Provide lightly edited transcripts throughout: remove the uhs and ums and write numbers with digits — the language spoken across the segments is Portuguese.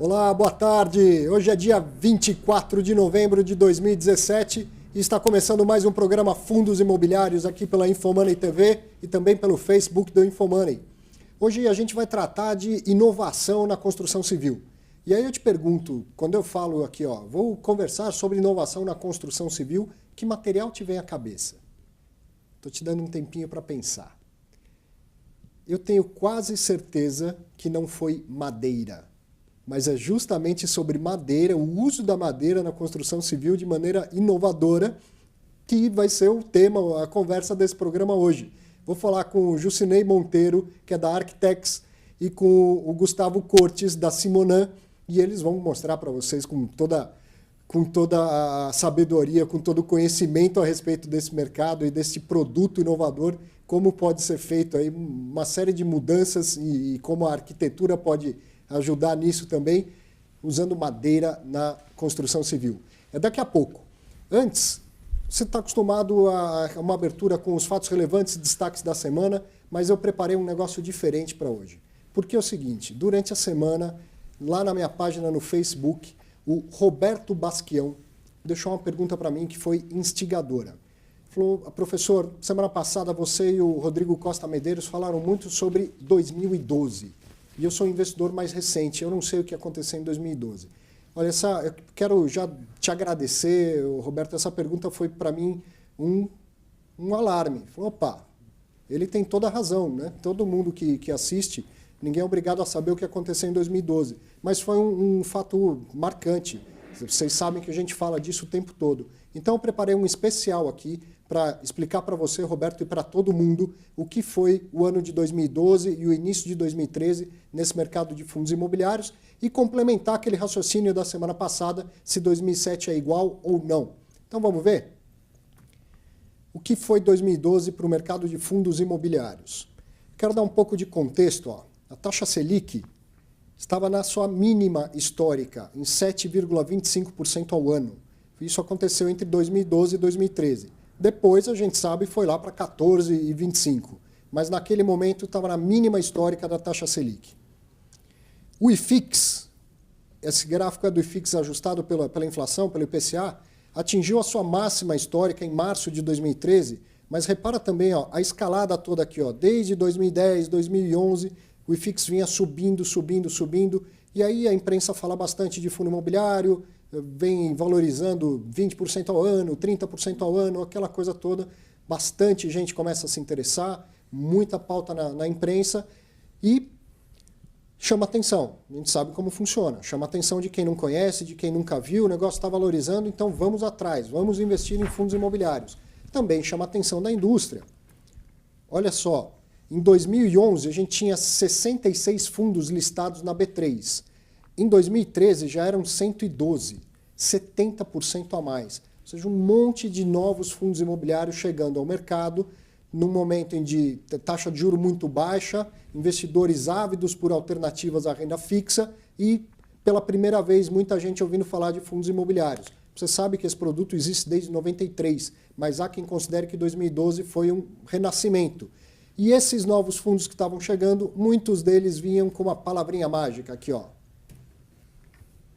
Olá, boa tarde. Hoje é dia 24 de novembro de 2017 e está começando mais um programa Fundos Imobiliários aqui pela Infomoney TV e também pelo Facebook do Infomoney. Hoje a gente vai tratar de inovação na construção civil. E aí eu te pergunto, quando eu falo aqui, vou conversar sobre inovação na construção civil, que material te vem à cabeça? Estou te dando um tempinho para pensar. Eu tenho quase certeza que não foi madeira. Mas é justamente sobre madeira, o uso da madeira na construção civil de maneira inovadora, que vai ser o tema, a conversa desse programa hoje. Vou falar com o Jucinei Monteiro, que é da Arquitex, e com o Gustavo Cortes, da Simonan, e eles vão mostrar para vocês com toda a sabedoria, com todo o conhecimento a respeito desse mercado e desse produto inovador, como pode ser feito aí uma série de mudanças e como a arquitetura pode ajudar nisso também, usando madeira na construção civil. É daqui a pouco. Antes, você está acostumado a uma abertura com os fatos relevantes e destaques da semana, mas eu preparei um negócio diferente para hoje. Porque é o seguinte, durante a semana, lá na minha página no Facebook, o Roberto Basquião deixou uma pergunta para mim que foi instigadora. Falou, professor, semana passada você e o Rodrigo Costa Medeiros falaram muito sobre 2012. E eu sou um investidor mais recente, eu não sei o que aconteceu em 2012. Olha, eu quero já te agradecer, Roberto, essa pergunta foi para mim um alarme. Falei, opa, ele tem toda a razão, né? Todo mundo que assiste, ninguém é obrigado a saber o que aconteceu em 2012. Mas foi um fato marcante. Vocês sabem que a gente fala disso o tempo todo. Então eu preparei um especial aqui para explicar para você, Roberto, e para todo mundo o que foi o ano de 2012 e o início de 2013 nesse mercado de fundos imobiliários e complementar aquele raciocínio da semana passada, se 2007 é igual ou não. Então vamos ver? O que foi 2012 para o mercado de fundos imobiliários? Quero dar um pouco de contexto. A taxa Selic estava na sua mínima histórica, em 7,25% ao ano. Isso aconteceu entre 2012 e 2013. Depois, a gente sabe, foi lá para 14,25%. Mas naquele momento estava na mínima histórica da taxa Selic. O IFIX, esse gráfico é do IFIX ajustado pela inflação, pelo IPCA, atingiu a sua máxima histórica em março de 2013, mas repara também a escalada toda aqui, desde 2010, 2011, o IFIX vinha subindo, e aí a imprensa fala bastante de fundo imobiliário, vem valorizando 20% ao ano, 30% ao ano, aquela coisa toda. Bastante gente começa a se interessar, muita pauta na imprensa e chama atenção. A gente sabe como funciona. Chama atenção de quem não conhece, de quem nunca viu, o negócio está valorizando, então vamos atrás, vamos investir em fundos imobiliários. Também chama atenção da indústria. Olha só, em 2011 a gente tinha 66 fundos listados na B3. Em 2013 já eram 112, 70% a mais. Ou seja, um monte de novos fundos imobiliários chegando ao mercado, num momento em de taxa de juros muito baixa, investidores ávidos por alternativas à renda fixa e, pela primeira vez, muita gente ouvindo falar de fundos imobiliários. Você sabe que esse produto existe desde 93, mas há quem considere que 2012 foi um renascimento. E esses novos fundos que estavam chegando, muitos deles vinham com uma palavrinha mágica aqui,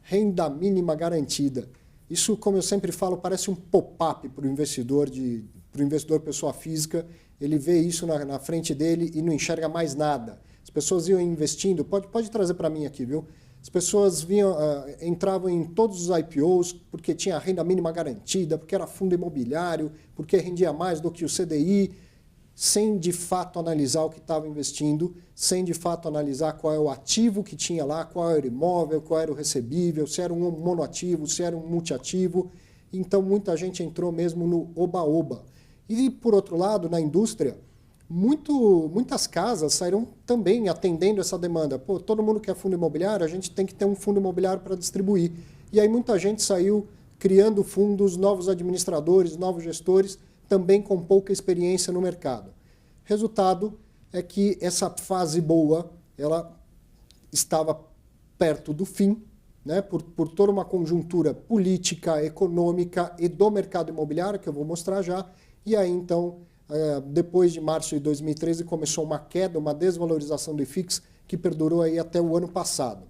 renda mínima garantida. Isso, como eu sempre falo, parece um pop-up para o investidor pessoa física. Ele vê isso na frente dele e não enxerga mais nada. As pessoas iam investindo, pode trazer para mim aqui, viu? As pessoas entravam em todos os IPOs porque tinha renda mínima garantida, porque era fundo imobiliário, porque rendia mais do que o CDI, sem de fato analisar o que estava investindo, sem de fato analisar qual é o ativo que tinha lá, qual era o imóvel, qual era o recebível, se era um monoativo, se era um multiativo. Então muita gente entrou mesmo no oba-oba. E por outro lado, na indústria, muitas casas saíram também atendendo essa demanda. Pô, todo mundo quer fundo imobiliário, a gente tem que ter um fundo imobiliário para distribuir. E aí muita gente saiu criando fundos, novos administradores, novos gestores, também com pouca experiência no mercado. Resultado é que essa fase boa, ela estava perto do fim, né, por toda uma conjuntura política, econômica e do mercado imobiliário, que eu vou mostrar já. E aí, então, depois de março de 2013, começou uma queda, uma desvalorização do IFIX, que perdurou aí até o ano passado.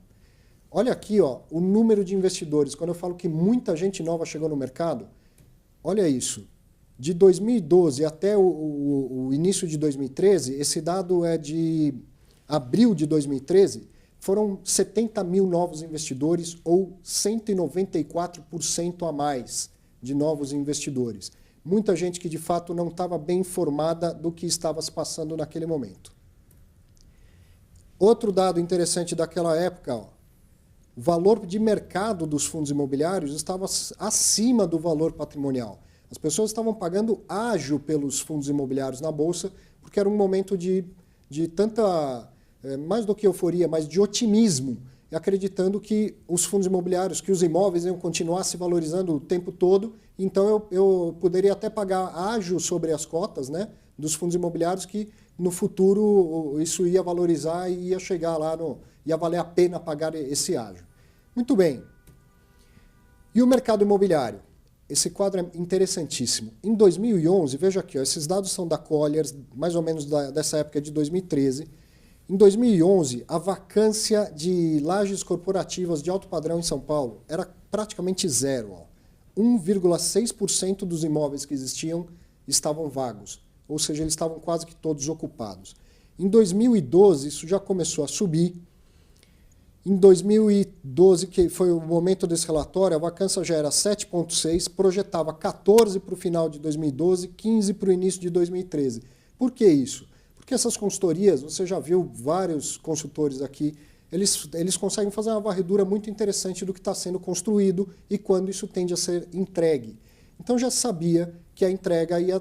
Olha aqui, ó, o número de investidores. Quando eu falo que muita gente nova chegou no mercado, olha isso. De 2012 até o início de 2013, esse dado é de abril de 2013, foram 70 mil novos investidores, ou 194% a mais de novos investidores. Muita gente que, de fato, não estava bem informada do que estava se passando naquele momento. Outro dado interessante daquela época, ó, o valor de mercado dos fundos imobiliários estava acima do valor patrimonial. As pessoas estavam pagando ágio pelos fundos imobiliários na Bolsa, porque era um momento de tanta, mais do que euforia, mas de otimismo, acreditando que os fundos imobiliários, que os imóveis iam continuar se valorizando o tempo todo, então eu poderia até pagar ágio sobre as cotas, né, dos fundos imobiliários, que no futuro isso ia valorizar e ia chegar lá, ia valer a pena pagar esse ágio. Muito bem. E o mercado imobiliário? Esse quadro é interessantíssimo. Em 2011, veja aqui, ó, esses dados são da Colliers, mais ou menos dessa época de 2013. Em 2011, a vacância de lajes corporativas de alto padrão em São Paulo era praticamente zero. 1,6% dos imóveis que existiam estavam vagos, ou seja, eles estavam quase que todos ocupados. Em 2012, isso já começou a subir. Em 2012, que foi o momento desse relatório, a vacância já era 7,6%, projetava 14% para o final de 2012, 15% para o início de 2013. Por que isso? Porque essas consultorias, você já viu vários consultores aqui, eles conseguem fazer uma varredura muito interessante do que está sendo construído e quando isso tende a ser entregue. Então já sabia que a entrega ia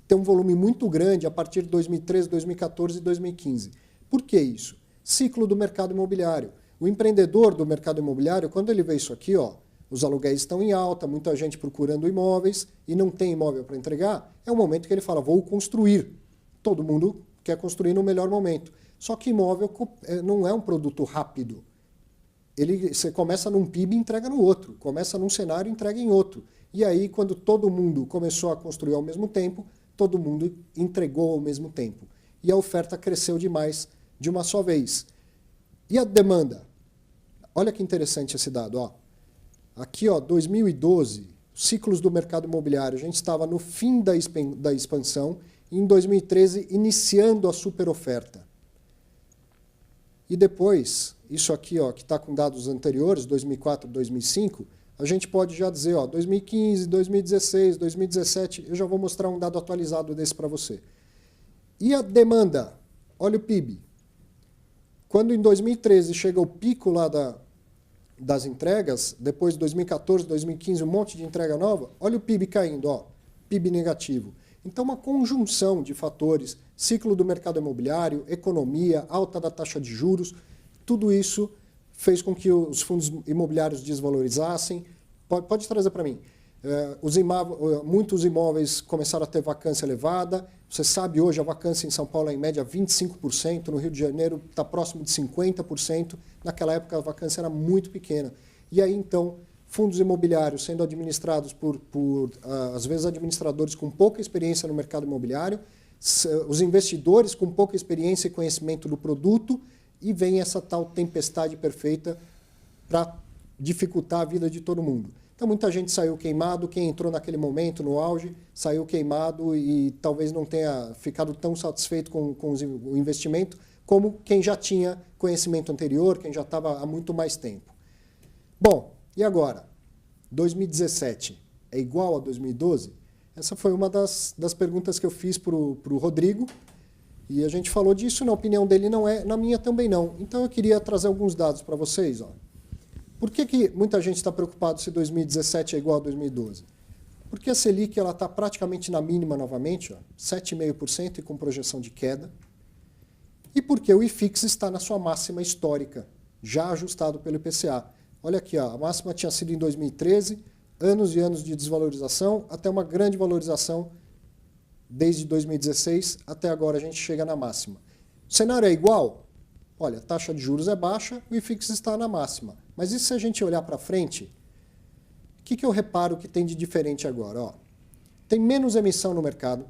ter um volume muito grande a partir de 2013, 2014 e 2015. Por que isso? Ciclo do mercado imobiliário. O empreendedor do mercado imobiliário, quando ele vê isso aqui, ó, os aluguéis estão em alta, muita gente procurando imóveis e não tem imóvel para entregar, é o momento que ele fala, vou construir. Todo mundo quer construir no melhor momento. Só que imóvel não é um produto rápido. Você começa num PIB e entrega no outro. Começa num cenário e entrega em outro. E aí, quando todo mundo começou a construir ao mesmo tempo, todo mundo entregou ao mesmo tempo. E a oferta cresceu demais de uma só vez. E a demanda? Olha que interessante esse dado. Ó. Aqui, ó, 2012, ciclos do mercado imobiliário, a gente estava no fim da expansão e em 2013 iniciando a superoferta. E depois, isso aqui, ó, que está com dados anteriores, 2004, 2005, a gente pode já dizer, ó, 2015, 2016, 2017, eu já vou mostrar um dado atualizado desse para você. E a demanda? Olha o PIB. Quando em 2013 chega o pico lá das entregas, depois de 2014, 2015, um monte de entrega nova, olha o PIB caindo, ó, PIB negativo. Então, uma conjunção de fatores, ciclo do mercado imobiliário, economia, alta da taxa de juros, tudo isso fez com que os fundos imobiliários desvalorizassem. Pode trazer para mim. Muitos imóveis começaram a ter vacância elevada. Você sabe, hoje a vacância em São Paulo é em média 25%, no Rio de Janeiro está próximo de 50%. Naquela época a vacância era muito pequena. E aí, então, fundos imobiliários sendo administrados por às vezes, administradores com pouca experiência no mercado imobiliário, os investidores com pouca experiência e conhecimento do produto, e vem essa tal tempestade perfeita para dificultar a vida de todo mundo. Então, muita gente saiu queimado, quem entrou naquele momento, no auge, saiu queimado e talvez não tenha ficado tão satisfeito com o investimento como quem já tinha conhecimento anterior, quem já estava há muito mais tempo. Bom, e agora? 2017 é igual a 2012? Essa foi uma das perguntas que eu fiz para o Rodrigo, e a gente falou disso, na opinião dele não é, na minha também não. Então eu queria trazer alguns dados para vocês. Ó. Por que muita gente está preocupado se 2017 é igual a 2012? Porque a Selic está praticamente na mínima novamente, 7,5% e com projeção de queda. E porque o IFIX está na sua máxima histórica, já ajustado pelo IPCA. Olha aqui, ó, a máxima tinha sido em 2013, anos e anos de desvalorização, até uma grande valorização desde 2016 até agora a gente chega na máxima. O cenário é igual? Olha, a taxa de juros é baixa, o IFIX está na máxima. Mas e se a gente olhar para frente, o que eu reparo que tem de diferente agora? Ó, tem menos emissão no mercado,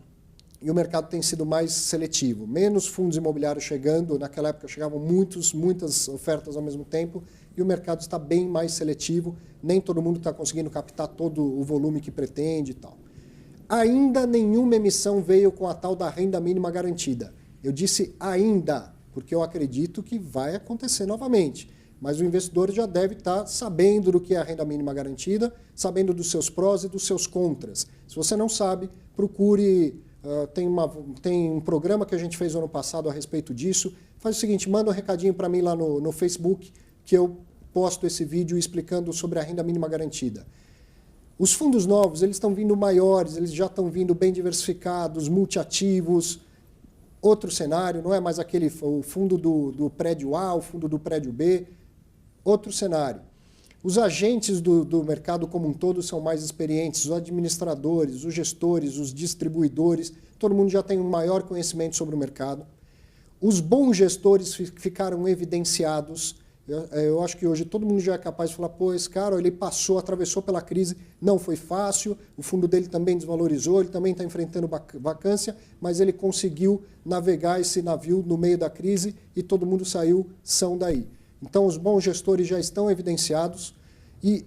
e o mercado tem sido mais seletivo. Menos fundos imobiliários chegando, naquela época chegavam muitas ofertas ao mesmo tempo, e o mercado está bem mais seletivo, nem todo mundo está conseguindo captar todo o volume que pretende e tal. Ainda nenhuma emissão veio com a tal da renda mínima garantida. Eu disse ainda, porque eu acredito que vai acontecer novamente. Mas o investidor já deve estar sabendo do que é a renda mínima garantida, sabendo dos seus prós e dos seus contras. Se você não sabe, procure... tem um programa que a gente fez no ano passado a respeito disso. Faz o seguinte, manda um recadinho para mim lá no Facebook, que eu posto esse vídeo explicando sobre a renda mínima garantida. Os fundos novos, eles estão vindo maiores, eles já estão vindo bem diversificados, multiativos. Outro cenário, não é mais o fundo do prédio A, o fundo do prédio B. Outro cenário. Os agentes do mercado como um todo são mais experientes, os administradores, os gestores, os distribuidores, todo mundo já tem um maior conhecimento sobre o mercado. Os bons gestores ficaram evidenciados. Eu acho que hoje todo mundo já é capaz de falar, pô, esse cara, ele atravessou pela crise, não foi fácil, o fundo dele também desvalorizou, ele também está enfrentando vacância, mas ele conseguiu navegar esse navio no meio da crise e todo mundo saiu são daí. Então, os bons gestores já estão evidenciados e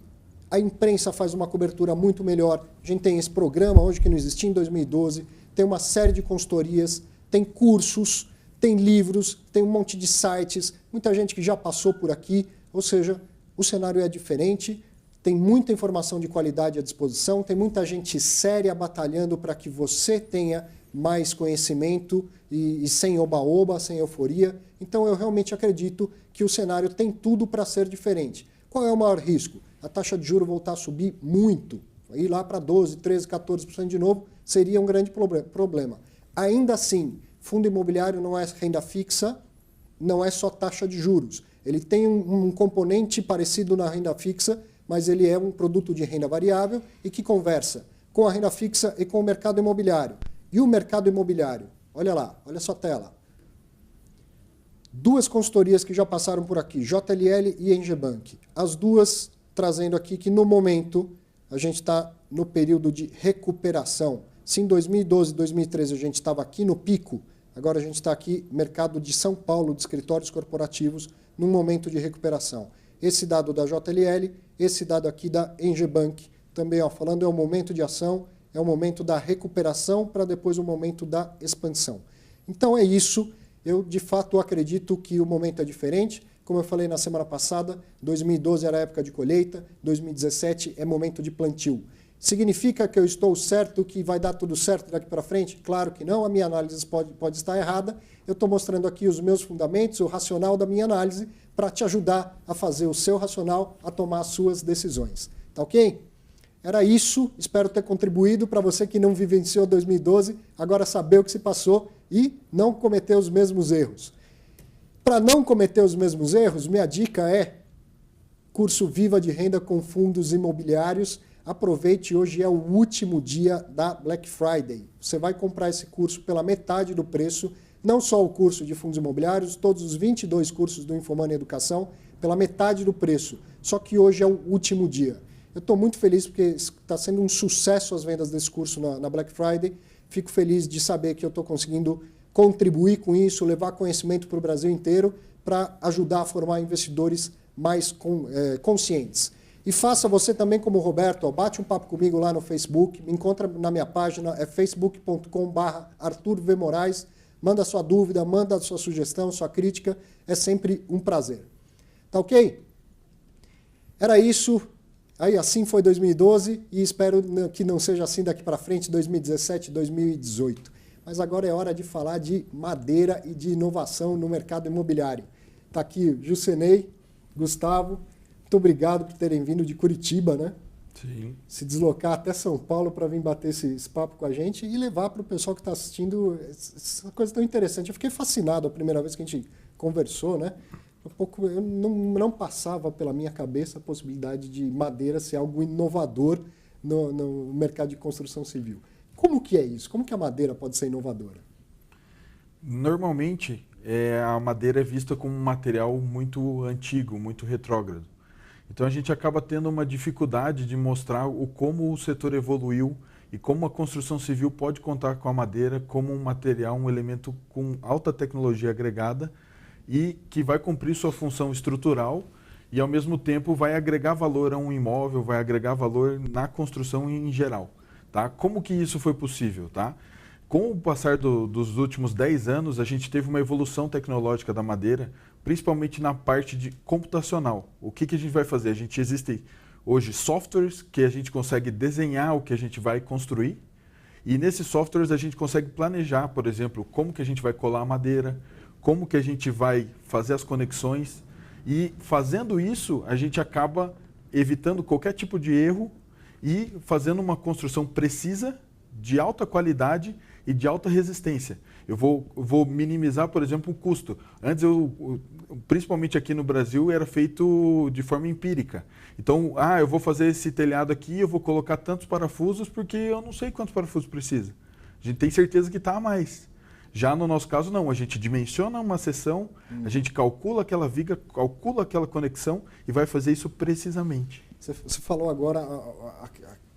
a imprensa faz uma cobertura muito melhor. A gente tem esse programa hoje que não existia em 2012, tem uma série de consultorias, tem cursos, tem livros, tem um monte de sites, muita gente que já passou por aqui, ou seja, o cenário é diferente, tem muita informação de qualidade à disposição, tem muita gente séria batalhando para que você tenha mais conhecimento e sem oba-oba, sem euforia. Então, eu realmente acredito que o cenário tem tudo para ser diferente. Qual é o maior risco? A taxa de juros voltar a subir muito, ir lá para 12%, 13%, 14% de novo, seria um grande problema. Ainda assim, fundo imobiliário não é renda fixa, não é só taxa de juros. Ele tem um componente parecido na renda fixa, mas ele é um produto de renda variável e que conversa com a renda fixa e com o mercado imobiliário. E o mercado imobiliário? Olha lá, olha sua tela. Duas consultorias que já passaram por aqui, JLL e Engebank. As duas trazendo aqui que no momento a gente está no período de recuperação. Se em 2012, 2013 a gente estava aqui no pico, agora a gente está aqui, mercado de São Paulo, de escritórios corporativos, num momento de recuperação. Esse dado da JLL, esse dado aqui da Engebank, também falando é o momento de ação, é o momento da recuperação para depois o momento da expansão. Então é isso, eu de fato acredito que o momento é diferente. Como eu falei na semana passada, 2012 era época de colheita, 2017 é momento de plantio. Significa que eu estou certo, que vai dar tudo certo daqui para frente? Claro que não, a minha análise pode estar errada. Eu estou mostrando aqui os meus fundamentos, o racional da minha análise, para te ajudar a fazer o seu racional, a tomar as suas decisões. Tá ok? Era isso, espero ter contribuído para você que não vivenciou 2012, agora saber o que se passou e não cometer os mesmos erros. Para não cometer os mesmos erros, minha dica é curso Viva de Renda com Fundos Imobiliários. Aproveite, hoje é o último dia da Black Friday. Você vai comprar esse curso pela metade do preço, não só o curso de fundos imobiliários, todos os 22 cursos do Infomoney Educação, pela metade do preço. Só que hoje é o último dia. Eu estou muito feliz porque está sendo um sucesso as vendas desse curso na Black Friday. Fico feliz de saber que eu estou conseguindo contribuir com isso, levar conhecimento para o Brasil inteiro para ajudar a formar investidores mais conscientes. E faça você também como o Roberto, bate um papo comigo lá no Facebook, me encontra na minha página, é facebook.com/ArthurVMoraes, manda sua dúvida, manda sua sugestão, sua crítica, é sempre um prazer. Tá ok? Era isso. Aí assim foi 2012 e espero que não seja assim daqui para frente, 2017, 2018. Mas agora é hora de falar de madeira e de inovação no mercado imobiliário. Está aqui Jusenei, Gustavo, muito obrigado por terem vindo de Curitiba, né? Sim. Se deslocar até São Paulo para vir bater esse papo com a gente e levar para o pessoal que está assistindo essa coisa tão interessante. Eu fiquei fascinado a primeira vez que a gente conversou, né? Eu não passava pela minha cabeça a possibilidade de madeira ser algo inovador no mercado de construção civil. Como que é isso? Como que a madeira pode ser inovadora? Normalmente, a madeira é vista como um material muito antigo, muito retrógrado. Então a gente acaba tendo uma dificuldade de mostrar como o setor evoluiu e como a construção civil pode contar com a madeira como um material, um elemento com alta tecnologia agregada e que vai cumprir sua função estrutural e, ao mesmo tempo, vai agregar valor a um imóvel, vai agregar valor na construção em geral. Tá? Como que isso foi possível? Tá? Com o passar dos últimos 10 anos, a gente teve uma evolução tecnológica da madeira, principalmente na parte de computacional. O que a gente vai fazer? Existem hoje softwares que a gente consegue desenhar o que a gente vai construir e nesses softwares a gente consegue planejar, por exemplo, como que a gente vai colar a madeira, como que a gente vai fazer as conexões e fazendo isso a gente acaba evitando qualquer tipo de erro e fazendo uma construção precisa, de alta qualidade e de alta resistência. Eu vou minimizar, por exemplo, o custo. Antes, principalmente aqui no Brasil, era feito de forma empírica. Então, eu vou fazer esse telhado aqui, eu vou colocar tantos parafusos porque eu não sei quantos parafusos precisa. A gente tem certeza que está a mais. Já no nosso caso, não. A gente dimensiona uma seção, a gente calcula aquela viga, calcula aquela conexão e vai fazer isso precisamente. Você falou agora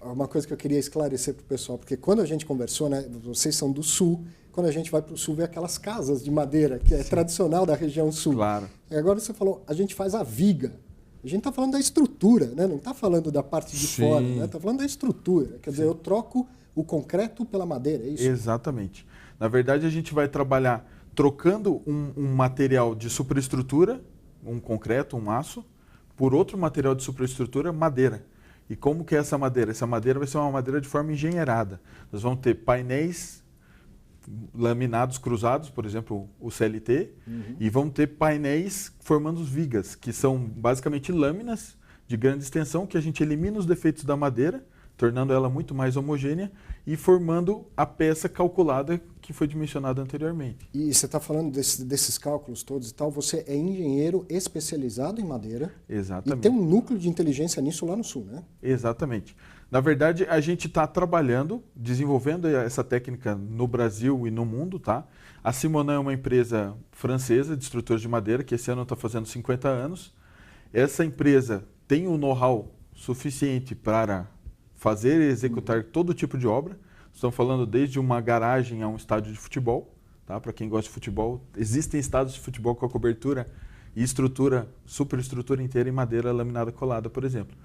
uma coisa que eu queria esclarecer para o pessoal, porque quando a gente conversou, né, vocês são do Sul, quando a gente vai para o Sul, vê aquelas casas de madeira, que é tradicional da região Sul. Claro. E agora você falou, a gente faz a viga. A gente está falando da estrutura, né? Não está falando da parte de fora, né? Está falando da estrutura. Quer dizer, eu troco o concreto pela madeira, é isso? Exatamente. Na verdade, a gente vai trabalhar trocando um material de superestrutura, um concreto, um aço, por outro material de superestrutura, madeira. E como que é essa madeira? Essa madeira vai ser uma madeira de forma engenheirada. Nós vamos ter painéis laminados cruzados, por exemplo, o CLT, e vamos ter painéis formando vigas, que são basicamente lâminas de grande extensão, que a gente elimina os defeitos da madeira, tornando ela muito mais homogênea e formando a peça calculada que foi dimensionada anteriormente. E você está falando desses cálculos todos e tal, você é engenheiro especializado em madeira. Exatamente. E tem um núcleo de inteligência nisso lá no Sul, né? Exatamente. Na verdade, a gente está trabalhando, desenvolvendo essa técnica no Brasil e no mundo, tá? A Simonin é uma empresa francesa de estrutores de madeira, que esse ano está fazendo 50 anos. Essa empresa tem um know-how suficiente para fazer e executar todo tipo de obra. Estamos falando desde uma garagem a um estádio de futebol. Tá? Para quem gosta de futebol, existem estádios de futebol com a cobertura e estrutura, superestrutura inteira em madeira laminada colada, por exemplo.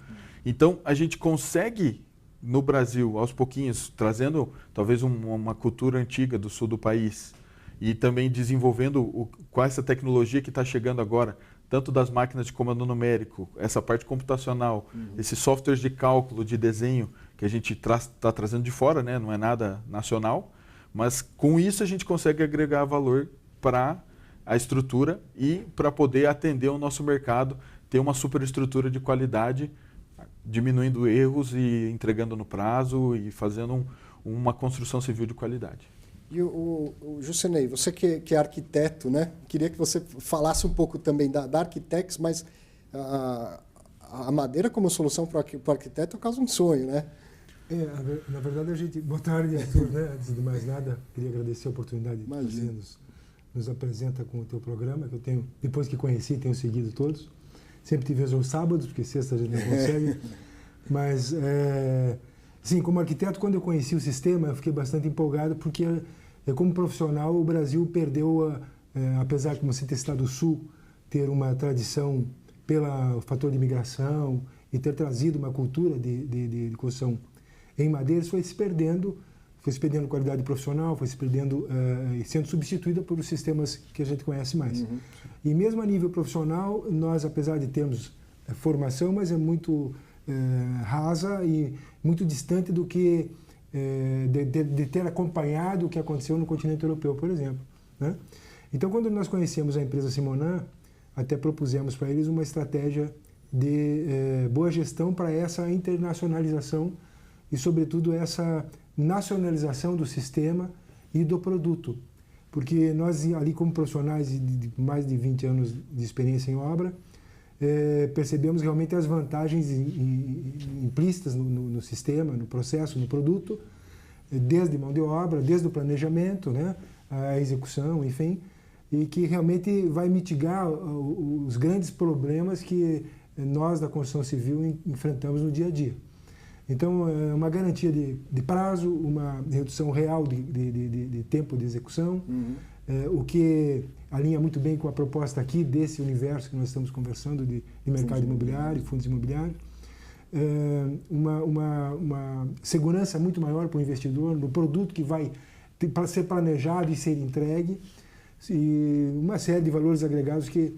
Então, a gente consegue, no Brasil, aos pouquinhos, trazendo talvez uma cultura antiga do sul do país e também desenvolvendo com essa tecnologia que está chegando agora, tanto das máquinas de comando numérico, essa parte computacional, esses softwares de cálculo, de desenho, que a gente está trazendo de fora, né? Não é nada nacional, mas com isso a gente consegue agregar valor para a estrutura e para poder atender o nosso mercado, ter uma superestrutura de qualidade, diminuindo erros e entregando no prazo e fazendo uma construção civil de qualidade. E o Jusinei, você que é arquiteto, né? Queria que você falasse um pouco também da Arquitex, mas a madeira como solução para o arquiteto é quase um sonho, né? Na verdade, a gente... Boa tarde, Arthur, né? Antes de mais nada, queria agradecer a oportunidade que você nos apresenta com o teu programa, que eu tenho, depois que conheci, tenho seguido todos. Sempre te vejo aos sábados, porque sexta a gente não consegue. Mas, sim, como arquiteto, quando eu conheci o sistema, eu fiquei bastante empolgado, porque, como profissional, o Brasil perdeu, apesar de, como você ter citado, o Sul, ter uma tradição pelo fator de imigração e ter trazido uma cultura de construção em madeira, foi se perdendo qualidade profissional, foi se perdendo e sendo substituída por os sistemas que a gente conhece mais. E mesmo a nível profissional, nós, apesar de termos formação, mas é muito rasa e muito distante do que de ter acompanhado o que aconteceu no continente europeu, por exemplo, né? Então, quando nós conhecemos a empresa Simonin, até propusemos para eles uma estratégia de boa gestão para essa internacionalização e, sobretudo, essa nacionalização do sistema e do produto. Porque nós, ali como profissionais de mais de 20 anos de experiência em obra, percebemos realmente as vantagens implícitas no sistema, no processo, no produto, desde mão de obra, desde o planejamento, né, a execução, enfim, e que realmente vai mitigar os grandes problemas que nós da construção civil enfrentamos no dia a dia. Então, é uma garantia de prazo, uma redução real de tempo de execução, o que alinha muito bem com a proposta aqui desse universo que nós estamos conversando de mercado imobiliário, fundos imobiliários. Uma segurança muito maior para o investidor no produto que vai ser planejado e ser entregue, e uma série de valores agregados que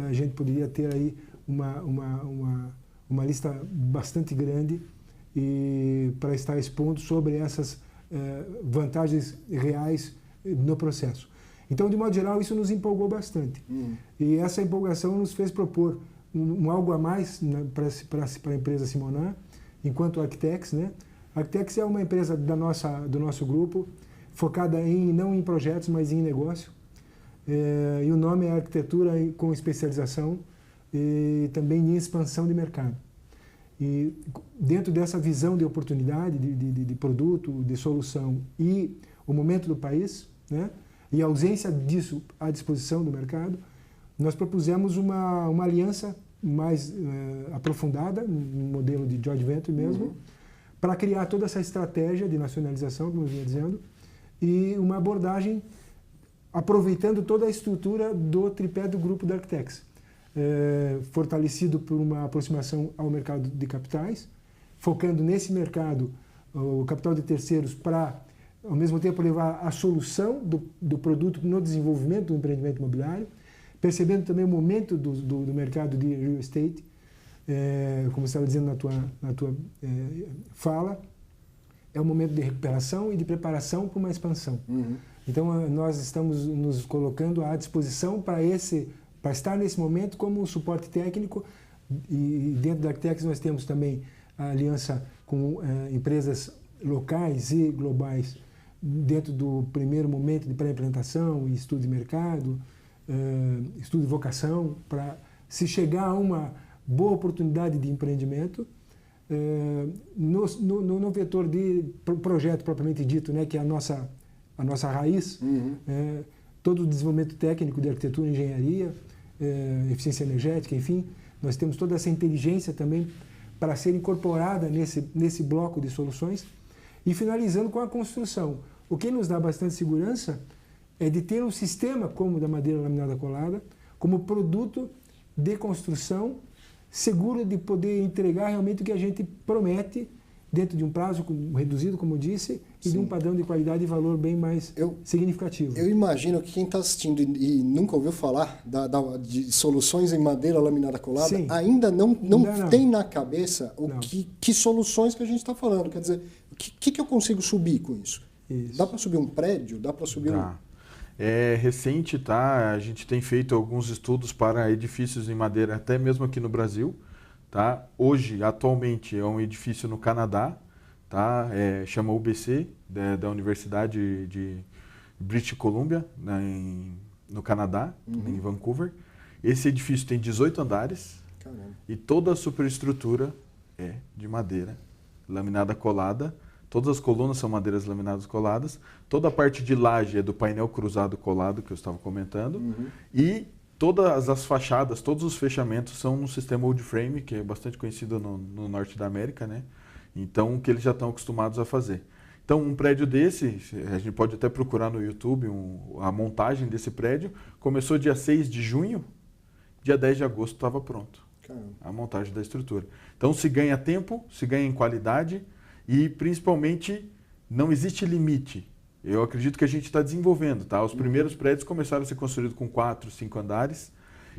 a gente poderia ter aí uma lista bastante grande e para estar expondo sobre essas vantagens reais no processo. Então, de modo geral, isso nos empolgou bastante. E essa empolgação nos fez propor algo a mais, né, para a empresa Simonin, enquanto Architects, né? A Architects é uma empresa do nosso grupo, focada não em projetos, mas em negócio. E o nome é Arquitetura com Especialização e também em expansão de mercado. E dentro dessa visão de oportunidade, de produto, de solução e o momento do país, né, e a ausência disso à disposição do mercado, nós propusemos uma aliança mais aprofundada, um modelo de joint venture mesmo, para criar toda essa estratégia de nacionalização, como eu vinha dizendo, e uma abordagem aproveitando toda a estrutura do tripé do grupo da Architects, fortalecido por uma aproximação ao mercado de capitais, focando nesse mercado o capital de terceiros para, ao mesmo tempo, levar a solução do produto no desenvolvimento do empreendimento imobiliário, percebendo também o momento do mercado de real estate, como você estava dizendo na tua fala, é um momento de recuperação e de preparação para uma expansão. Então, nós estamos nos colocando à disposição para estar nesse momento como suporte técnico, e dentro da Architects nós temos também a aliança com empresas locais e globais dentro do primeiro momento de pré-implantação e estudo de mercado, estudo de vocação, para se chegar a uma boa oportunidade de empreendimento no vetor de projeto propriamente dito, né, que é a nossa raiz, todo o desenvolvimento técnico de arquitetura e engenharia, eficiência energética, enfim, nós temos toda essa inteligência também para ser incorporada nesse bloco de soluções, e finalizando com a construção. O que nos dá bastante segurança é de ter um sistema como o da madeira laminada colada, como produto de construção seguro de poder entregar realmente o que a gente promete dentro de um prazo reduzido, como eu disse, e de um padrão de qualidade e valor bem mais significativo. Eu imagino que quem está assistindo e nunca ouviu falar de soluções em madeira laminada colada, ainda não tem na cabeça que soluções que a gente está falando. Quer dizer, o que eu consigo subir com isso? Dá para subir um prédio? Dá para subir É recente, tá? A gente tem feito alguns estudos para edifícios em madeira, até mesmo aqui no Brasil. Tá? Hoje, atualmente, é um edifício no Canadá, tá? Chama UBC, da Universidade de British Columbia, no Canadá, em Vancouver. Esse edifício tem 18 andares. Caramba. E toda a superestrutura é de madeira laminada colada. Todas as colunas são madeiras laminadas coladas. Toda a parte de laje é do painel cruzado colado, que eu estava comentando. E todas as fachadas, todos os fechamentos são no sistema wood frame, que é bastante conhecido no norte da América, né? Então, o que eles já estão acostumados a fazer. Então, um prédio desse, a gente pode até procurar no YouTube a montagem desse prédio, começou dia 6 de junho, dia 10 de agosto estava pronto. Caramba. A montagem da estrutura. Então, se ganha tempo, se ganha em qualidade e, principalmente, não existe limite. Eu acredito que a gente está desenvolvendo, tá? Os primeiros prédios começaram a ser construídos com 4, 5 andares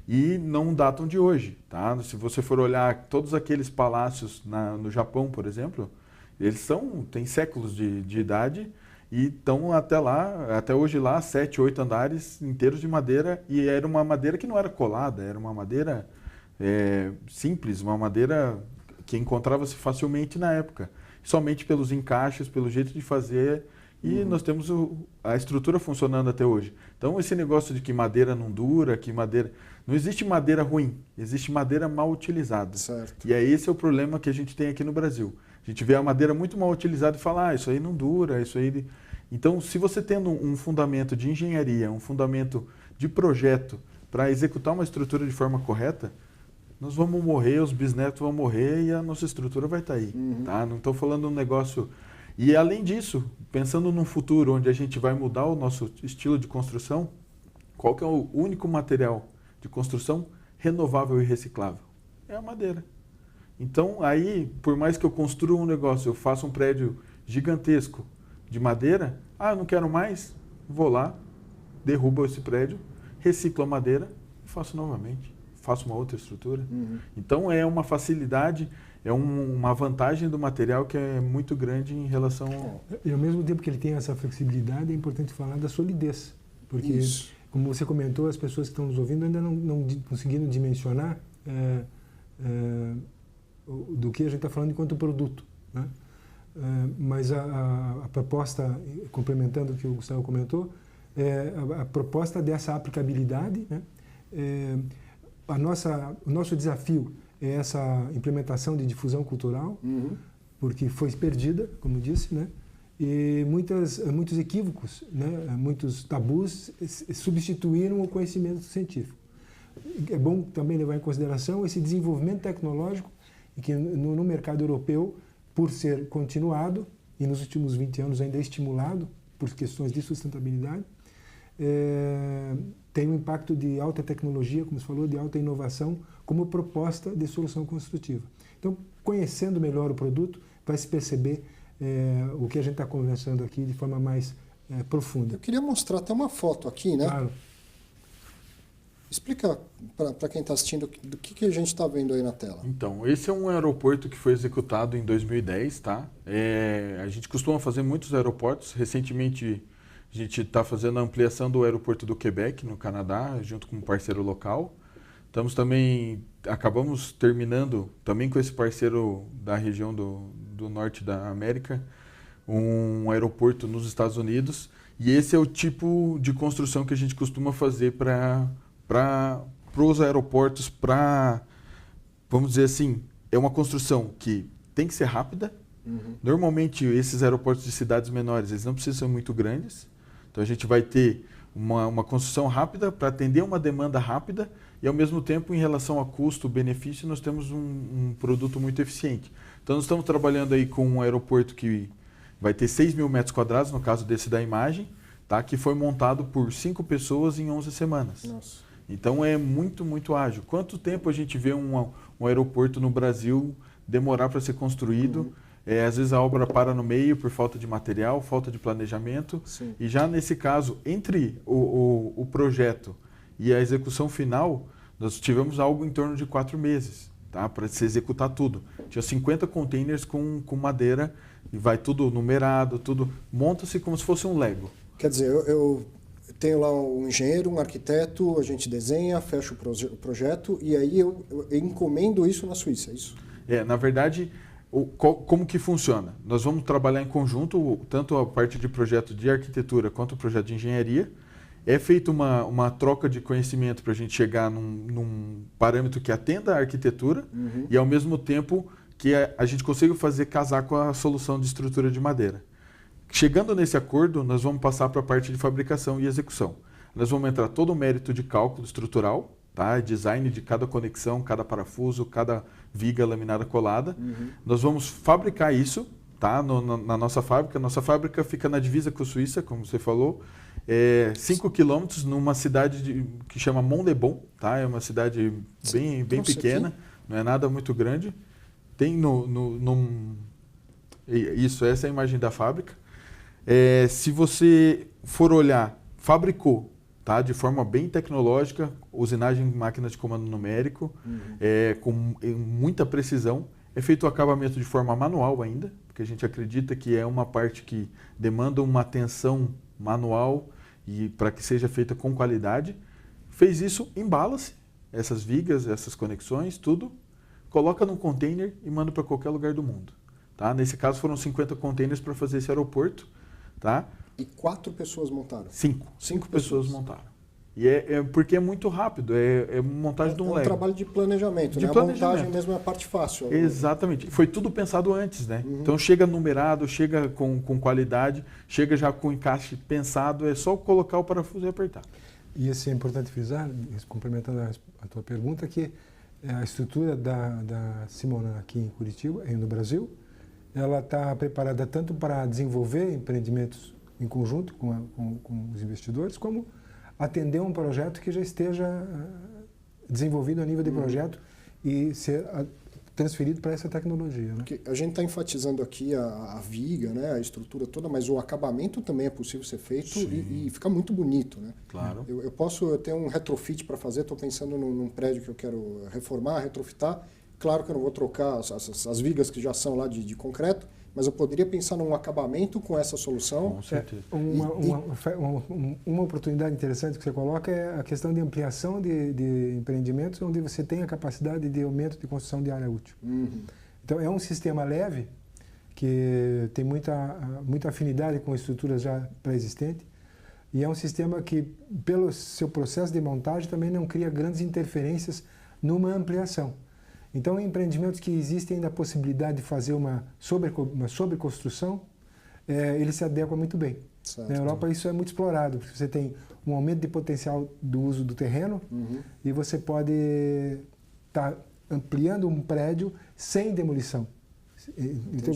e não datam de hoje, tá? Se você for olhar todos aqueles palácios no Japão, por exemplo, eles têm séculos de idade e estão até hoje lá 7, 8 andares inteiros de madeira, e era uma madeira que não era colada, era uma madeira simples, uma madeira que encontrava-se facilmente na época, somente pelos encaixes, pelo jeito de fazer. E nós temos a estrutura funcionando até hoje. Então, esse negócio de que madeira não dura, que madeira... Não existe madeira ruim, existe madeira mal utilizada. Certo. E esse é o problema que a gente tem aqui no Brasil. A gente vê a madeira muito mal utilizada e fala, isso aí não dura, isso aí... Então, se você tendo um fundamento de engenharia, um fundamento de projeto para executar uma estrutura de forma correta, nós vamos morrer, os bisnetos vão morrer e a nossa estrutura vai estar aí. Tá? Não estou falando um negócio... E além disso, pensando num futuro onde a gente vai mudar o nosso estilo de construção, qual que é o único material de construção renovável e reciclável? É a madeira. Então, aí, por mais que eu construa um negócio, eu faça um prédio gigantesco de madeira, eu não quero mais, vou lá, derrubo esse prédio, reciclo a madeira e faço novamente. Faço uma outra estrutura. Então, é uma facilidade, é uma vantagem do material que é muito grande em relação... E ao mesmo tempo que ele tem essa flexibilidade, é importante falar da solidez. Porque, como você comentou, as pessoas que estão nos ouvindo ainda não conseguiram dimensionar do que a gente está falando enquanto produto, né? Mas a proposta, complementando o que o Gustavo comentou, a proposta dessa aplicabilidade, né? O nosso desafio é essa implementação de difusão cultural, porque foi perdida, como disse, né? E muitos equívocos, né? Muitos tabus substituíram o conhecimento científico. É bom também levar em consideração esse desenvolvimento tecnológico que no mercado europeu, por ser continuado, e nos últimos 20 anos ainda é estimulado por questões de sustentabilidade, tem um impacto de alta tecnologia, como você falou, de alta inovação, como proposta de solução construtiva. Então, conhecendo melhor o produto, vai se perceber o que a gente está conversando aqui de forma mais profunda. Eu queria mostrar até uma foto aqui, né? Claro. Explica para quem está assistindo do que a gente está vendo aí na tela. Então, esse é um aeroporto que foi executado em 2010, tá? A gente costuma fazer muitos aeroportos. Recentemente, a gente está fazendo a ampliação do aeroporto do Quebec, no Canadá, junto com um parceiro local. Acabamos terminando, também com esse parceiro da região do norte da América, um aeroporto nos Estados Unidos. E esse é o tipo de construção que a gente costuma fazer para os aeroportos, vamos dizer assim, é uma construção que tem que ser rápida. Normalmente, esses aeroportos de cidades menores, eles não precisam ser muito grandes. Então, a gente vai ter uma construção rápida para atender uma demanda rápida e, ao mesmo tempo, em relação a custo-benefício, nós temos um produto muito eficiente. Então, nós estamos trabalhando aí com um aeroporto que vai ter 6 mil metros quadrados, no caso desse da imagem, tá? Que foi montado por 5 pessoas em 11 semanas. Nossa. Então, é muito, muito ágil. Quanto tempo a gente vê um aeroporto no Brasil demorar para ser construído? Às vezes a obra para no meio por falta de material, falta de planejamento. Sim. E já nesse caso, entre o projeto e a execução final, nós tivemos algo em torno de 4 meses, tá? Para se executar tudo. Tinha 50 containers com madeira e vai tudo numerado, tudo monta-se como se fosse um Lego. Quer dizer, eu tenho lá um engenheiro, um arquiteto, a gente desenha, fecha o projeto e aí eu encomendo isso na Suíça, é isso? Na verdade, como que funciona? Nós vamos trabalhar em conjunto, tanto a parte de projeto de arquitetura quanto o projeto de engenharia. É feita uma troca de conhecimento para a gente chegar num parâmetro que atenda a arquitetura e, ao mesmo tempo, que a gente consiga casar com a solução de estrutura de madeira. Chegando nesse acordo, nós vamos passar para a parte de fabricação e execução. Nós vamos entrar todo o mérito de cálculo estrutural, tá? Design de cada conexão, cada parafuso, cada viga laminada colada. Nós vamos fabricar isso, tá? Na nossa fábrica. Nossa fábrica fica na divisa com a Suíça, como você falou. 5 quilômetros numa cidade que chama Mont-de-Bon, tá? É uma cidade bem pequena, aqui. Não é nada muito grande. Tem isso, essa é a imagem da fábrica. Se você for olhar, fabricou, tá? De forma bem tecnológica, usinagem em máquinas de comando numérico, com muita precisão. É feito o acabamento de forma manual ainda, porque a gente acredita que é uma parte que demanda uma atenção manual e para que seja feita com qualidade. Fez isso, embala-se essas vigas, essas conexões, tudo, coloca num container e manda para qualquer lugar do mundo. Tá? Nesse caso foram 50 containers para fazer esse aeroporto. Tá? E 4 pessoas montaram? 5 pessoas montaram. E porque é muito rápido, é montagem de um Lego. É um trabalho de planejamento, né? A montagem mesmo é a parte fácil. Exatamente. Foi tudo pensado antes, né? Então chega numerado, chega com qualidade, chega já com encaixe pensado, é só colocar o parafuso e apertar. E isso é importante frisar, complementando a tua pergunta, que a estrutura da Simona aqui em Curitiba, no Brasil, ela está preparada tanto para desenvolver empreendimentos em conjunto com os investidores, como atender um projeto que já esteja desenvolvido a nível de projeto e ser transferido para essa tecnologia. Né? A gente está enfatizando aqui a viga, né, a estrutura toda, mas o acabamento também é possível ser feito e fica muito bonito. Né? Claro. Eu tenho um retrofit para fazer, estou pensando num prédio que eu quero reformar, retrofitar. Claro que eu não vou trocar as vigas que já são lá de concreto, mas eu poderia pensar num acabamento com essa solução. Com certeza. Uma oportunidade interessante que você coloca é a questão de ampliação de empreendimentos onde você tem a capacidade de aumento de construção de área útil. Então, é um sistema leve que tem muita afinidade com estruturas já pré-existentes e é um sistema que, pelo seu processo de montagem, também não cria grandes interferências numa ampliação. Então, em empreendimentos que existem ainda a possibilidade de fazer uma sobreconstrução, ele se adequa muito bem. Certo. Na Europa isso é muito explorado, porque você tem um aumento de potencial do uso do terreno e você pode estar ampliando um prédio sem demolição. Então,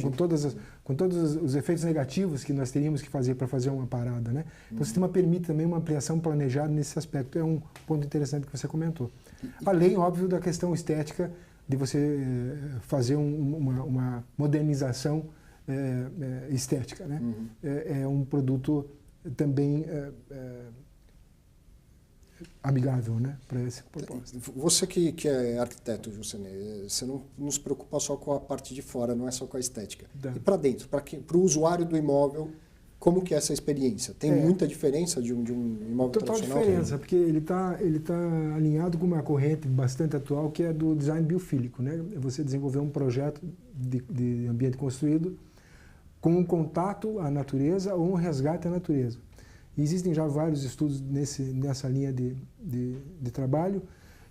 com todos os efeitos negativos que nós teríamos que fazer para fazer uma parada. Né? Então, o sistema permite também uma ampliação planejada nesse aspecto. É um ponto interessante que você comentou. Além, óbvio, da questão estética de você fazer uma modernização estética. Né? É um produto também amigável, né, para esse propósito. Você que é arquiteto, Jucene, você não se preocupa só com a parte de fora, não é só com a estética. E para dentro, para o usuário do imóvel, como que é essa experiência? Tem muita diferença de um imóvel total tradicional? Total diferença, porque ele tá alinhado com uma corrente bastante atual, que é do design biofílico. Né? É você desenvolver um projeto de ambiente construído com um contato à natureza ou um resgate à natureza. E existem já vários estudos nessa linha de trabalho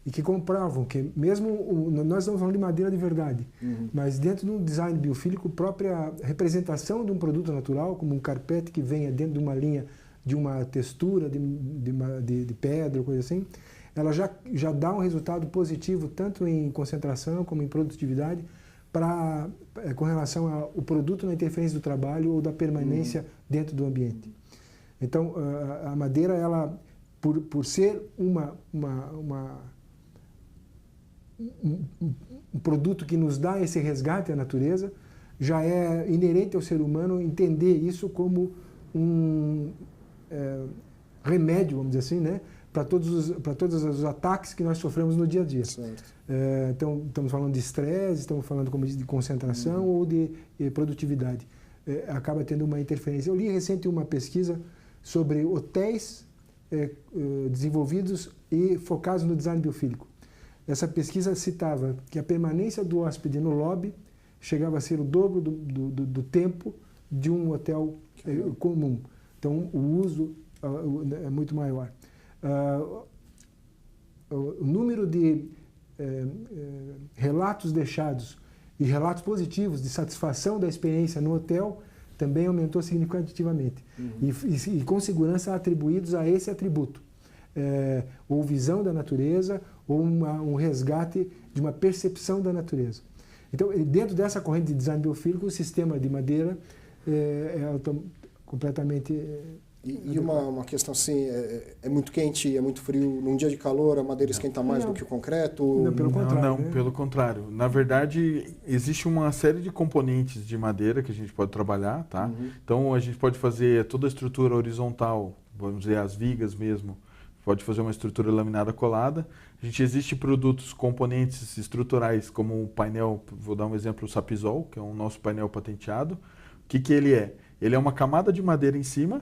e que comprovam que mesmo nós estamos falando de madeira de verdade, mas dentro do design biofílico, a própria representação de um produto natural, como um carpete que venha dentro de uma linha de uma textura de pedra ou coisa assim, ela já dá um resultado positivo tanto em concentração como em produtividade com relação ao produto na interferência do trabalho ou da permanência dentro do ambiente. Então, a madeira, ela, por ser um produto que nos dá esse resgate à natureza, já é inerente ao ser humano entender isso como um remédio, vamos dizer assim, né, para todos os ataques que nós sofremos no dia a dia. Então, estamos falando de estresse, estamos falando como de concentração ou de produtividade. Acaba tendo uma interferência. Eu li recente uma pesquisa sobre hotéis desenvolvidos e focados no design biofílico. Essa pesquisa citava que a permanência do hóspede no lobby chegava a ser o dobro do tempo de um hotel comum. Então, o uso é muito maior. O número de relatos deixados e relatos positivos de satisfação da experiência no hotel também aumentou significativamente. E com segurança atribuídos a esse atributo. Ou visão da natureza, ou um resgate de uma percepção da natureza. Então, dentro dessa corrente de design biofílico, o sistema de madeira é completamente... E uma questão assim, é muito quente, é muito frio, num dia de calor a madeira esquenta mais do que o concreto? Não, pelo contrário. Não, pelo contrário. Na verdade, existe uma série de componentes de madeira que a gente pode trabalhar, tá? Então, a gente pode fazer toda a estrutura horizontal, vamos dizer, as vigas mesmo, pode fazer uma estrutura laminada colada. Existe produtos, componentes estruturais, como o painel, vou dar um exemplo, o Sapizol, que é o nosso painel patenteado. O que ele é? Ele é uma camada de madeira em cima,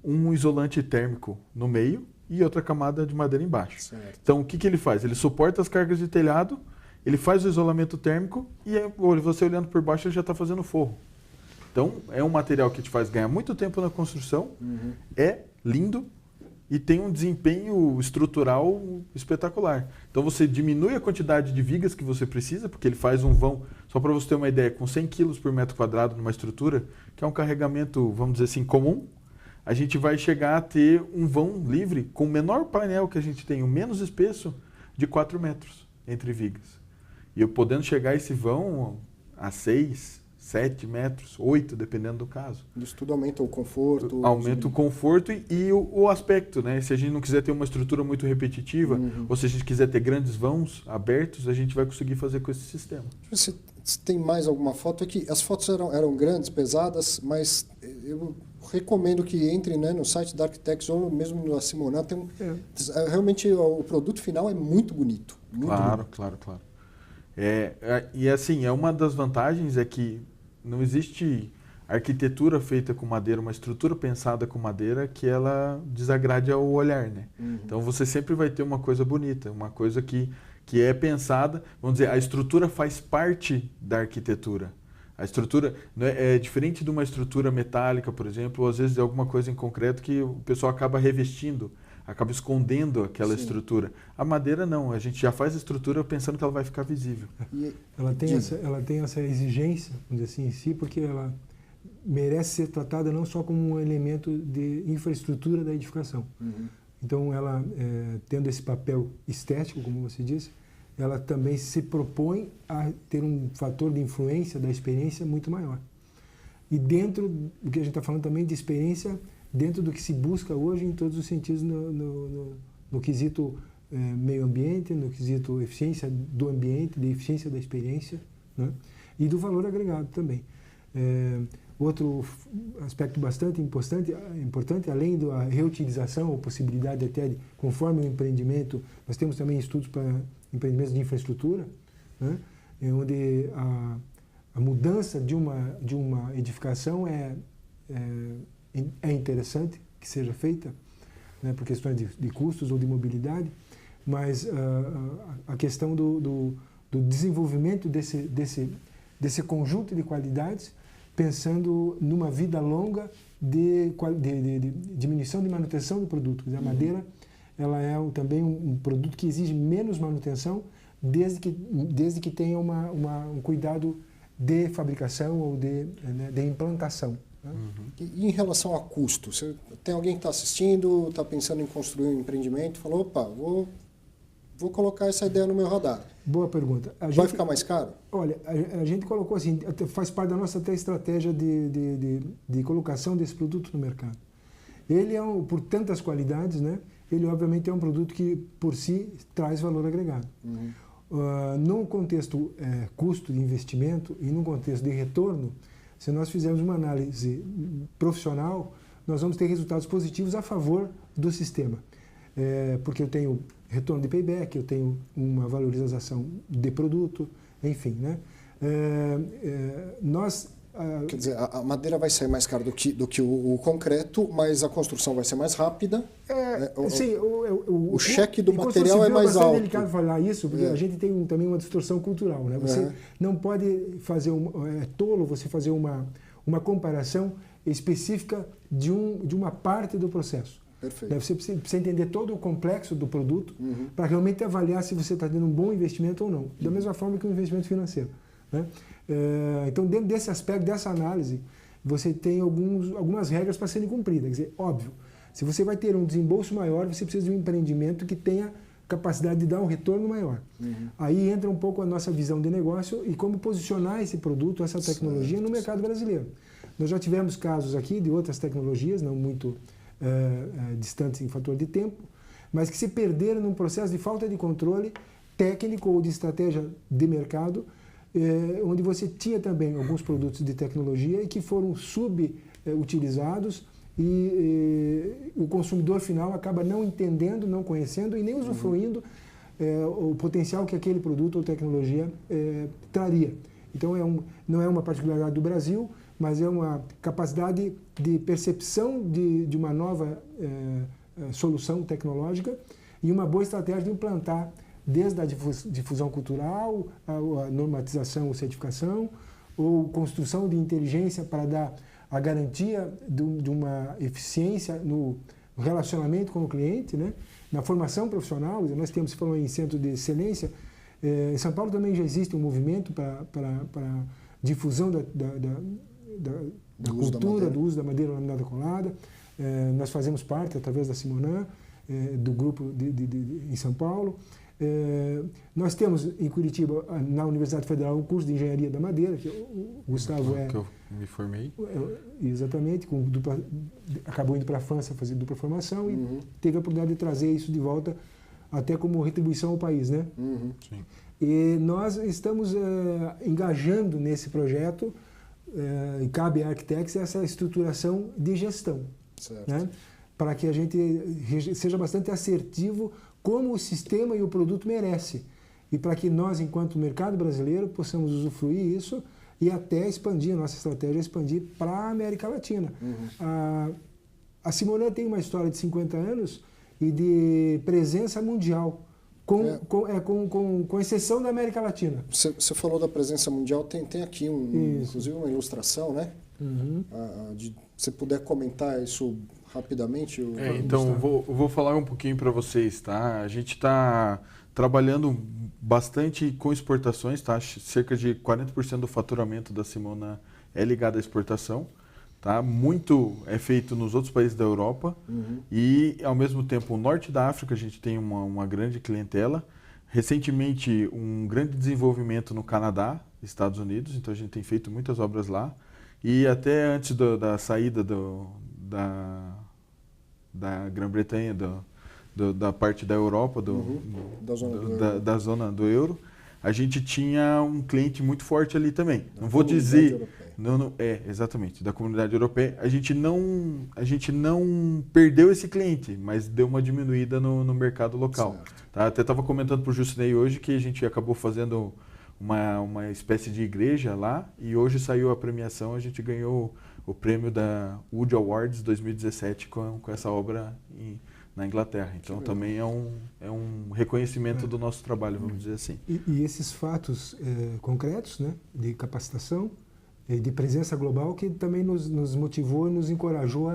um isolante térmico no meio e outra camada de madeira embaixo. Certo. Então, o que ele faz? Ele suporta as cargas de telhado, ele faz o isolamento térmico e você olhando por baixo ele já está fazendo forro. Então, é um material que te faz ganhar muito tempo na construção, é lindo e tem um desempenho estrutural espetacular. Então, você diminui a quantidade de vigas que você precisa, porque ele faz um vão, só para você ter uma ideia, com 100 kg por metro quadrado numa estrutura, que é um carregamento, vamos dizer assim, comum, a gente vai chegar a ter um vão livre com o menor painel que a gente tem, o menos espesso, de 4 metros. entre vigas. E eu podendo chegar a esse vão a 6, 7 metros, 8, dependendo do caso. Isso tudo aumenta o conforto. Aumenta o conforto e o aspecto, né? Se a gente não quiser ter uma estrutura muito repetitiva, ou se a gente quiser ter grandes vãos abertos, a gente vai conseguir fazer com esse sistema. Se tem mais alguma foto aqui? As fotos eram grandes, pesadas, mas eu recomendo que entre, né, no site da Architects ou mesmo no Simoná. Realmente o produto final é muito bonito. Claro. E assim, uma das vantagens é que não existe arquitetura feita com madeira, uma estrutura pensada com madeira que ela desagrade ao olhar, né? Então você sempre vai ter uma coisa bonita, uma coisa que é pensada, vamos dizer, a estrutura faz parte da arquitetura. A estrutura é diferente de uma estrutura metálica, por exemplo, ou às vezes de alguma coisa em concreto que o pessoal acaba revestindo, acaba escondendo aquela estrutura. A madeira não, a gente já faz a estrutura pensando que ela vai ficar visível. Ela tem essa exigência, vamos dizer assim, em si, porque ela merece ser tratada não só como um elemento de infraestrutura da edificação. Então, ela, tendo esse papel estético, como você disse, ela também se propõe a ter um fator de influência da experiência muito maior. E dentro do que a gente está falando também de experiência, dentro do que se busca hoje em todos os sentidos no quesito meio ambiente, no quesito eficiência do ambiente, de eficiência da experiência, né? E do valor agregado também. Outro aspecto bastante importante, além da reutilização ou possibilidade até de, conforme o empreendimento, nós temos também estudos para empreendimentos de infraestrutura, né? Onde a mudança de uma edificação é interessante que seja feita, né, por questões de custos ou de mobilidade, mas a questão do desenvolvimento desse conjunto de qualidades, pensando numa vida longa de diminuição de manutenção do produto. A madeira ela é também um produto que exige menos manutenção desde que tenha um cuidado de fabricação ou de implantação. E em relação a custo, tem alguém que está assistindo, está pensando em construir um empreendimento, falou, opa, vou colocar essa ideia no meu radar. Boa pergunta. Vai ficar mais caro? Olha, a gente colocou assim, faz parte da nossa até estratégia de colocação desse produto no mercado. Ele por tantas qualidades, né? Ele obviamente é um produto que por si traz valor agregado. Num contexto custo de investimento e num contexto de retorno, se nós fizermos uma análise profissional, nós vamos ter resultados positivos a favor do sistema. Porque eu tenho retorno de payback, eu tenho uma valorização de produto, enfim, né? Quer dizer, a madeira vai sair mais cara do que o concreto, mas a construção vai ser mais rápida. Sim, o cheque do material é mais alto. É delicado falar isso, porque a gente tem também uma distorção cultural, né? Você não pode fazer é tolo você fazer uma comparação específica de uma parte do processo. Perfeito. Você precisa entender todo o complexo do produto para realmente avaliar se você está tendo um bom investimento ou não. Da mesma forma que um investimento financeiro, né? Então, dentro desse aspecto, dessa análise, você tem algumas regras para serem cumpridas. Quer dizer, óbvio, se você vai ter um desembolso maior, você precisa de um empreendimento que tenha capacidade de dar um retorno maior. Aí entra um pouco a nossa visão de negócio e como posicionar esse produto, essa tecnologia no mercado brasileiro. Nós já tivemos casos aqui de outras tecnologias, não muito distantes em fator de tempo, mas que se perderam num processo de falta de controle técnico ou de estratégia de mercado, onde você tinha também alguns produtos de tecnologia e que foram subutilizados e o consumidor final acaba não entendendo, não conhecendo e nem usufruindo o potencial que aquele produto ou tecnologia traria. Então, não é uma particularidade do Brasil, mas é uma capacidade de percepção de uma nova solução tecnológica e uma boa estratégia de implantar desde a difusão cultural, a normatização ou certificação, ou construção de inteligência para dar a garantia de uma eficiência no relacionamento com o cliente, né? Na formação profissional. Nós temos, falando em centro de excelência, em São Paulo também já existe um movimento para difusão da cultura do uso da madeira laminada colada. Nós fazemos parte, através da Simoná. do grupo em São Paulo. Nós temos em Curitiba, na Universidade Federal, um curso de Engenharia da Madeira, que o Gustavo que eu me formei. Exatamente, acabou indo para a França fazer dupla formação e teve a oportunidade de trazer isso de volta, até como retribuição ao país, né? Sim. E nós estamos engajando nesse projeto, e cabe à Arquitex essa estruturação de gestão, né? Para que a gente seja bastante assertivo como o sistema e o produto merece. E para que nós, enquanto mercado brasileiro, possamos usufruir isso e até expandir, a nossa estratégia é expandir para a América Latina. A Simonan tem uma história de 50 anos e de presença mundial, com exceção da América Latina. Você falou da presença mundial, tem aqui inclusive uma ilustração, né? Se você puder comentar isso rapidamente. Então, vou falar um pouquinho para vocês, tá? A gente está trabalhando bastante com exportações, tá? Cerca de 40% do faturamento da Simonan é ligado à exportação, tá? Muito é feito nos outros países da Europa e, ao mesmo tempo, o norte da África a gente tem uma grande clientela. Recentemente, um grande desenvolvimento no Canadá, Estados Unidos, então a gente tem feito muitas obras lá. E até antes da saída da Grã-Bretanha, da parte da Europa, da zona do euro, a gente tinha um cliente muito forte ali também. Não vou dizer... exatamente, da comunidade europeia. A gente não perdeu esse cliente, mas deu uma diminuída no mercado local. Tá? Até estava comentando para o Justinei hoje que a gente acabou fazendo uma espécie de igreja lá e hoje saiu a premiação, a gente ganhou o prêmio da Wood Awards 2017 com essa obra na Inglaterra. Então também é um reconhecimento do nosso trabalho, vamos dizer assim. E esses fatos concretos, né, de capacitação, de presença global, que também nos motivou e nos encorajou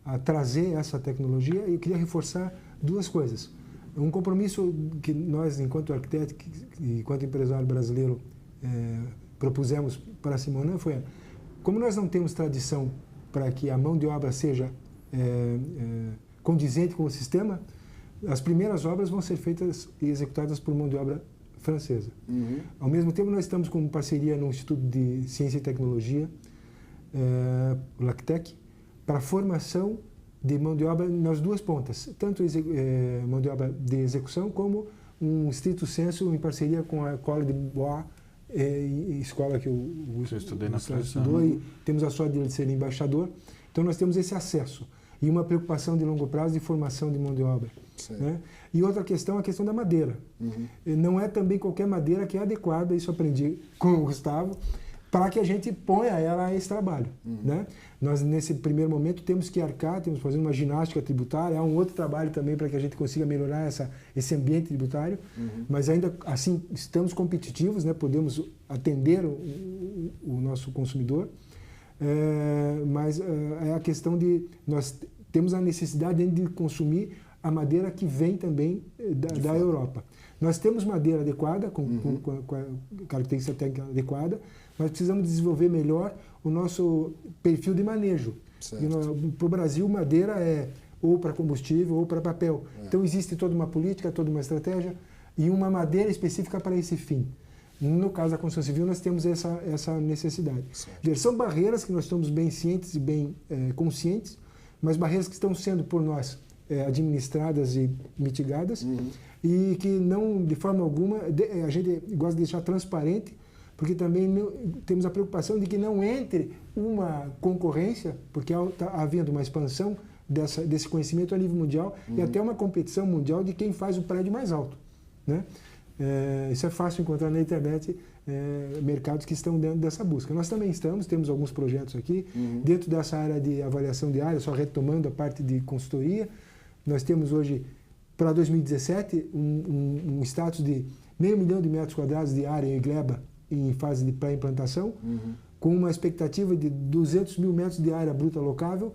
a trazer essa tecnologia. E eu queria reforçar duas coisas. Um compromisso que nós, enquanto arquiteto e enquanto empresário brasileiro, propusemos para a Simonan foi: como nós não temos tradição para que a mão de obra seja condizente com o sistema, as primeiras obras vão ser feitas e executadas por mão de obra francesa. Ao mesmo tempo, nós estamos com parceria no Instituto de Ciência e Tecnologia, o LACTEC, para a formação de mão de obra nas duas pontas, tanto mão de obra de execução como um stricto sensu em parceria com a École de Bois, escola que o Gustavo estudou, e temos a sorte de ele ser embaixador. Então nós temos esse acesso e uma preocupação de longo prazo de formação de mão de obra, né? E outra questão, a questão da madeira. Não é também qualquer madeira que é adequada, isso aprendi com o Gustavo, para que a gente ponha ela a esse trabalho, né? Nós, nesse primeiro momento, temos que arcar, temos que fazer uma ginástica tributária, há um outro trabalho também para que a gente consiga melhorar esse ambiente tributário, mas ainda assim estamos competitivos, né? Podemos atender o nosso consumidor, mas é a questão de nós temos a necessidade de consumir a madeira que vem também da Europa. Nós temos madeira adequada, com a característica técnica adequada, mas precisamos desenvolver melhor o nosso perfil de manejo. Para o Brasil, madeira é ou para combustível ou para papel. Então existe toda uma política, toda uma estratégia e uma madeira específica para esse fim. No caso da construção civil, nós temos essa necessidade. São barreiras que nós estamos bem cientes e bem conscientes, mas barreiras que estão sendo por nós administradas e mitigadas, e que não, de forma alguma, a gente gosta de deixar transparente, porque também temos a preocupação de que não entre uma concorrência, porque está havendo uma expansão desse conhecimento a nível mundial e até uma competição mundial de quem faz o prédio mais alto, né? Isso é fácil encontrar na internet, mercados que estão dentro dessa busca. Nós também temos alguns projetos aqui, dentro dessa área de avaliação de área, só retomando a parte de consultoria. Nós temos hoje, para 2017, um status de 500 mil de metros quadrados de área em gleba em fase de pré-implantação, com uma expectativa de 200 mil metros de área bruta locável,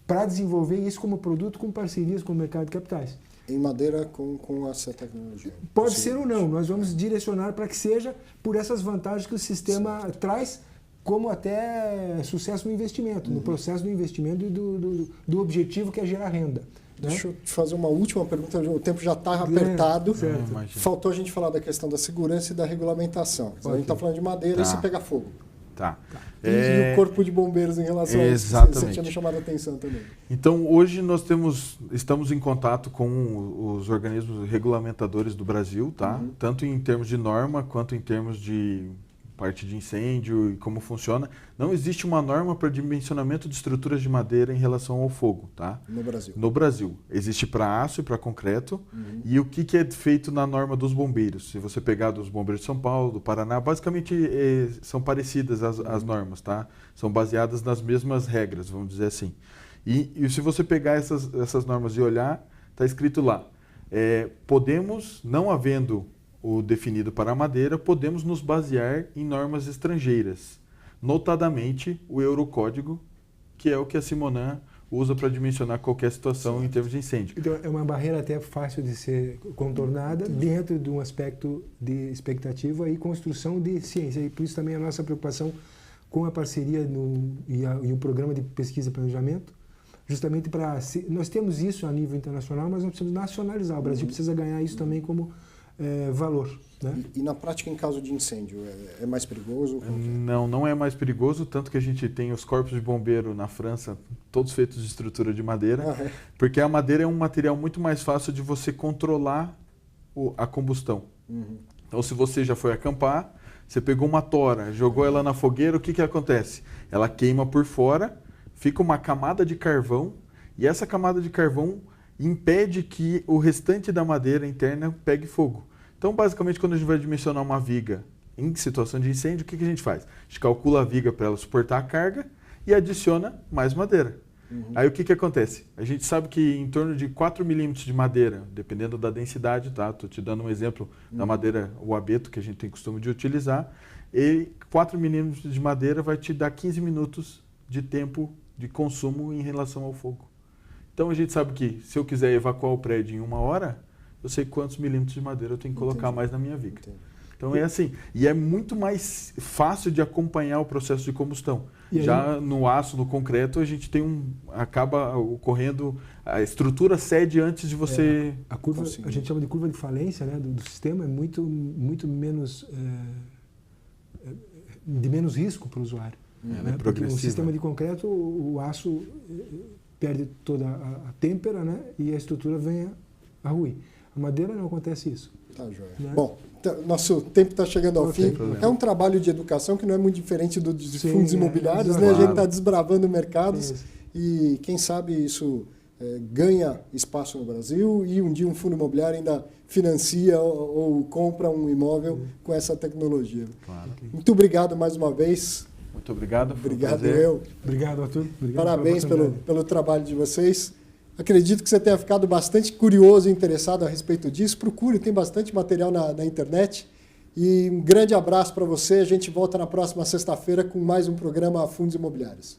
para desenvolver isso como produto com parcerias com o mercado de capitais. Em madeira com essa tecnologia? Pode ser ou não, nós vamos direcionar para que seja por essas vantagens que o sistema traz, como até sucesso no investimento, no processo do investimento e do objetivo que é gerar renda. Deixa eu te fazer uma última pergunta, o tempo já está apertado. Faltou a gente falar da questão da segurança e da regulamentação. A gente está falando de madeira e se pega fogo. Tá. E o corpo de bombeiros em relação a isso? Exatamente. Você tinha me chamado a atenção também. Então, hoje nós estamos em contato com os organismos regulamentadores do Brasil, tá? Tanto em termos de norma, quanto em termos de parte de incêndio e como funciona. Não existe uma norma para dimensionamento de estruturas de madeira em relação ao fogo, tá? No Brasil. No Brasil. Existe para aço e para concreto. E o que é feito na norma dos bombeiros? Se você pegar dos bombeiros de São Paulo, do Paraná, basicamente são parecidas as normas, tá? São baseadas nas mesmas regras, vamos dizer assim. E se você pegar essas normas e olhar, está escrito lá, podemos, não havendo o definido para a madeira, podemos nos basear em normas estrangeiras, notadamente o Eurocódigo, que é o que a Simonan usa para dimensionar qualquer situação em termos de incêndio. Então, é uma barreira até fácil de ser contornada dentro de um aspecto de expectativa e construção de ciência. E por isso também a nossa preocupação com a parceria e o programa de pesquisa e planejamento, justamente para... Nós temos isso a nível internacional, mas nós precisamos nacionalizar. O Brasil precisa ganhar isso também como valor. Né? E na prática, em caso de incêndio, é mais perigoso? Não é mais perigoso, tanto que a gente tem os corpos de bombeiro na França, todos feitos de estrutura de madeira, porque a madeira é um material muito mais fácil de você controlar a combustão. Então, se você já foi acampar, você pegou uma tora, jogou ela na fogueira, o que acontece? Ela queima por fora, fica uma camada de carvão, e essa camada de carvão impede que o restante da madeira interna pegue fogo. Então, basicamente, quando a gente vai dimensionar uma viga em situação de incêndio, o que a gente faz? A gente calcula a viga para ela suportar a carga e adiciona mais madeira. Aí o que acontece? A gente sabe que em torno de 4 milímetros de madeira, dependendo da densidade, tá? Estou te dando um exemplo da madeira, o abeto, que a gente tem costume de utilizar, e 4 milímetros de madeira vai te dar 15 minutos de tempo de consumo em relação ao fogo. Então a gente sabe que se eu quiser evacuar o prédio em 1 hora, eu sei quantos milímetros de madeira eu tenho que colocar mais na minha viga. Então é assim, e é muito mais fácil de acompanhar o processo de combustão. Já no aço, no concreto, a gente tem acaba ocorrendo, a estrutura cede antes de você... A curva, a gente chama de curva de falência, né, do sistema, é muito menos, de menos risco para o usuário. Né? Porque o sistema de concreto, o aço perde toda a têmpera, né, e a estrutura vem a ruir. A madeira não acontece isso. Tá, joia. Né? Bom, nosso tempo está chegando ao fim. É um trabalho de educação que não é muito diferente de fundos imobiliários, né? A gente está desbravando mercados e quem sabe isso ganha espaço no Brasil e um dia um fundo imobiliário ainda financia ou compra um imóvel com essa tecnologia. Claro. Muito obrigado mais uma vez. Muito obrigado. Obrigado, eu. Obrigado, Arthur. Obrigado. Parabéns pelo trabalho de vocês. Acredito que você tenha ficado bastante curioso e interessado a respeito disso. Procure, tem bastante material na internet. E um grande abraço para você. A gente volta na próxima sexta-feira com mais um programa Fundos Imobiliários.